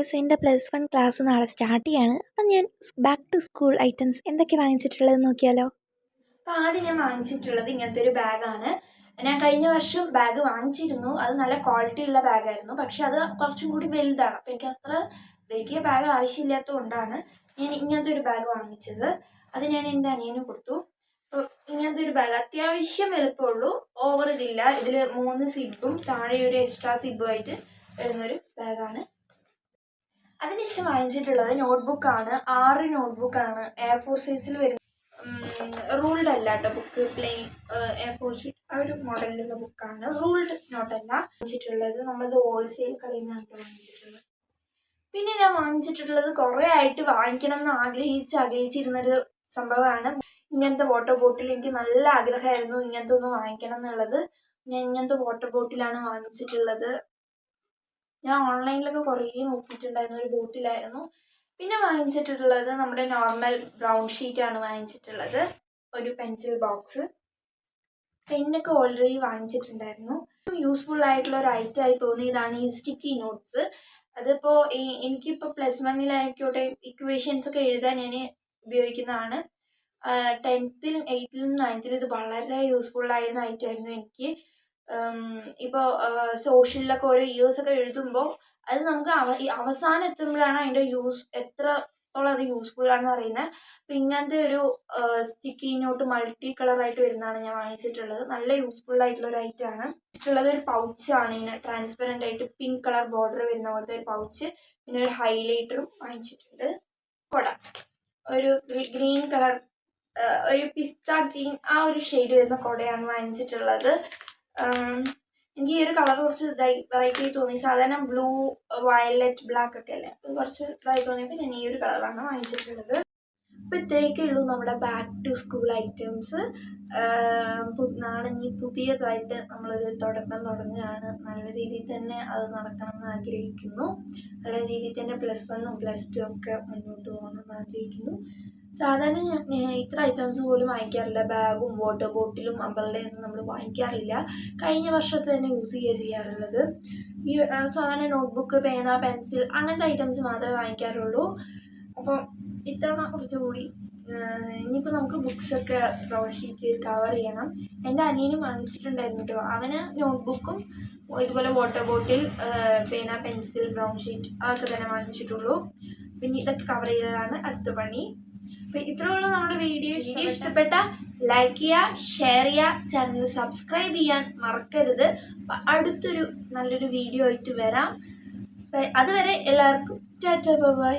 Guys, എൻ്റെ +1 class നാളെ start ചെയ്യാണ്. അപ്പം ഞാൻ ബാക്ക് ടു സ്കൂൾ ഐറ്റംസ് എന്തൊക്കെ വാങ്ങിച്ചിട്ടുള്ളതെന്ന് നോക്കിയാലോ. അപ്പോൾ ആദ്യം ഞാൻ വാങ്ങിച്ചിട്ടുള്ളത് ഇങ്ങനത്തെ ഒരു ബാഗാണ്. ഞാൻ കഴിഞ്ഞ വർഷം ബാഗ് വാങ്ങിച്ചിരുന്നു. അത് നല്ല ക്വാളിറ്റി ഉള്ള ബാഗായിരുന്നു. പക്ഷെ അത് കുറച്ചും കൂടി വലുതാണ്. അപ്പോൾ എനിക്ക് അത്ര വലിയ ബാഗ് ആവശ്യമില്ലാത്തത് കൊണ്ടാണ് ഞാൻ ഇങ്ങനത്തെ ഒരു ബാഗ് വാങ്ങിച്ചത്. അത് ഞാൻ എൻ്റെ അനിയന് കൊടുത്തു. അപ്പോൾ ഇങ്ങനത്തെ ഒരു ബാഗ് അത്യാവശ്യം വലുപ്പമുള്ളൂ, ഓവർ ഇതില്ല. ഇതിൽ 3 സിബും താഴെ ഒരു എക്സ്ട്രാ സിബുമായിട്ട് വരുന്നൊരു ബാഗാണ്. അതിനുശേഷം വാങ്ങിച്ചിട്ടുള്ളത് നോട്ട്ബുക്കാണ്. 6 നോട്ട്ബുക്കാണ്. A4 സൈസിൽ വരുന്ന റൂൾഡ് അല്ല കേട്ടോ ബുക്ക്, പ്ലെയിൻ A4 ഷീറ്റ് ആ ഒരു മോഡലിലുള്ള ബുക്കാണ്. റൂൾഡ് നോട്ടല്ല വാങ്ങിച്ചിട്ടുള്ളത്. നമ്മളത് ഹോൾസെയിൽ കടയിൽ നിന്നാണ് വാങ്ങിച്ചിട്ടുള്ളത്. പിന്നെ ഞാൻ വാങ്ങിച്ചിട്ടുള്ളത് കുറേ ആയിട്ട് വാങ്ങിക്കണം എന്ന് ആഗ്രഹിച്ചിരുന്നൊരു സംഭവമാണ് ഇങ്ങനത്തെ വാട്ടർ ബോട്ടിൽ. എനിക്ക് നല്ല ആഗ്രഹമായിരുന്നു ഇങ്ങനത്തെ ഒന്ന് വാങ്ങിക്കണം എന്നുള്ളത്. ഞാൻ ഇങ്ങനത്തെ വാട്ടർ ബോട്ടിലാണ് വാങ്ങിച്ചിട്ടുള്ളത്. ഞാൻ ഓൺലൈനിലൊക്കെ കുറേ നോക്കിയിട്ടുണ്ടായിരുന്ന ഒരു ബോട്ടിലായിരുന്നു. പിന്നെ വാങ്ങിച്ചിട്ടുള്ളത് നമ്മുടെ നോർമൽ ബ്രൗൺ ഷീറ്റാണ് വാങ്ങിച്ചിട്ടുള്ളത്. ഒരു പെൻസിൽ ബോക്സ്, പെന്നൊക്കെ ഓൾറെഡി വാങ്ങിച്ചിട്ടുണ്ടായിരുന്നു. യൂസ്ഫുൾ ആയിട്ടുള്ള ഒരു ഐറ്റമായി തോന്നിയതാണ് ഈ സ്റ്റിക്കി നോട്ട്സ്. അതിപ്പോൾ എനിക്കിപ്പോൾ +1 ഇക്വേഷൻസ് ഒക്കെ എഴുതാൻ ഞാൻ ഉപയോഗിക്കുന്നതാണ്. 10th, 8th, 9th ഇത് വളരെ യൂസ്ഫുൾ ആയിരുന്ന ഐറ്റമായിരുന്നു എനിക്ക്. ഇപ്പോൾ സോഷ്യലിലൊക്കെ ഓരോ ഇയേഴ്സ് ഒക്കെ എഴുതുമ്പോൾ അത് നമുക്ക് അവസാനം എത്തുമ്പോഴാണ് അതിൻ്റെ എത്രത്തോളം അത് യൂസ്ഫുൾ ആണെന്ന് അറിയുന്നത്. അപ്പം ഇങ്ങനത്തെ ഒരു സ്റ്റിക്കി നോട്ട് മൾട്ടി കളറായിട്ട് വരുന്നതാണ് ഞാൻ വാങ്ങിച്ചിട്ടുള്ളത്. നല്ല യൂസ്ഫുൾ ആയിട്ടുള്ള ഒരു ഐറ്റമാണ്. ഉള്ളത് ഒരു പൗച്ചാണ്. ഇങ്ങനെ ട്രാൻസ്പെറൻ്റ് ആയിട്ട് പിങ്ക് കളർ ബോർഡർ വരുന്ന പോലത്തെ ഒരു പൗച്ച്. പിന്നെ ഒരു ഹൈലൈറ്ററും വാങ്ങിച്ചിട്ടുണ്ട്. കൊട ഒരു ഗ്രീൻ കളർ, ഒരു പിസ്ത ഗ്രീൻ ആ ഒരു ഷെയ്ഡ് വരുന്ന കൊടയാണ് വാങ്ങിച്ചിട്ടുള്ളത്. എനിക്ക് ഈ ഒരു കളർ കുറച്ച് വെറൈറ്റി തോന്നി. സാധാരണ ബ്ലൂ, വയലറ്റ്, ബ്ലാക്ക് ഒക്കെ അല്ലേ, അപ്പോൾ കുറച്ച് ഇതായി തോന്നിയപ്പോൾ ഞാൻ ഈ ഒരു കളറാണ് വാങ്ങിച്ചിട്ടുള്ളത്. അപ്പോൾ ഇത്രയൊക്കെ ഉള്ളൂ നമ്മുടെ ബാക്ക് ടു സ്കൂൾ ഐറ്റംസ്. നാളെ ഇനി പുതിയതായിട്ട് നമ്മളൊരു തുടങ്ങുകയാണ്. നല്ല രീതിയിൽ തന്നെ അത് നടക്കണമെന്ന് ആഗ്രഹിക്കുന്നു. നല്ല രീതിയിൽ തന്നെ +1ഉം +2 ഒക്കെ മുന്നോട്ട് പോകണമെന്ന് ആഗ്രഹിക്കുന്നു. സാധാരണ ഞാൻ ഇത്ര ഐറ്റംസ് പോലും വാങ്ങിക്കാറില്ല. ബാഗും വാട്ടർ ബോട്ടിലും അമ്പലയുടെയൊന്നും നമ്മൾ വാങ്ങിക്കാറില്ല. കഴിഞ്ഞ വർഷത്തെ തന്നെ യൂസ് ചെയ്യാറുള്ളത്. ഈ സാധാരണ നോട്ട്ബുക്ക്, പേന, പെൻസിൽ അങ്ങനത്തെ ഐറ്റംസ് മാത്രമേ വാങ്ങിക്കാറുള്ളൂ. അപ്പം ഇത്തവണ കുറച്ചുകൂടി ഇനിയിപ്പോൾ നമുക്ക് ബുക്സൊക്കെ ബ്രൗൺ ഷീറ്റിൽ കവർ ചെയ്യണം. എൻ്റെ അനിയനും വാങ്ങിച്ചിട്ടുണ്ടായിരുന്നു കേട്ടോ. അവന് നോട്ട്ബുക്കും ഇതുപോലെ വാട്ടർ ബോട്ടിൽ, പേന, പെൻസിൽ, ബ്രൗൺ ഷീറ്റ് അതൊക്കെ തന്നെ വാങ്ങിച്ചിട്ടുള്ളൂ. പിന്നെ ഇതൊക്കെ കവർ ചെയ്തതാണ് അടുത്ത പണി. അപ്പോൾ ഇത്രയുള്ള നമ്മുടെ വീഡിയോ ഇഷ്ടപ്പെട്ട ലൈക്ക് ചെയ്യുക, ഷെയർ ചെയ്യുക, ചാനൽ സബ്സ്ക്രൈബ് ചെയ്യാൻ മറക്കരുത്. അടുത്തൊരു നല്ലൊരു വീഡിയോ ആയിട്ട് വരാം. അതുവരെ എല്ലാവർക്കും ടാറ്റാ, ബൈ.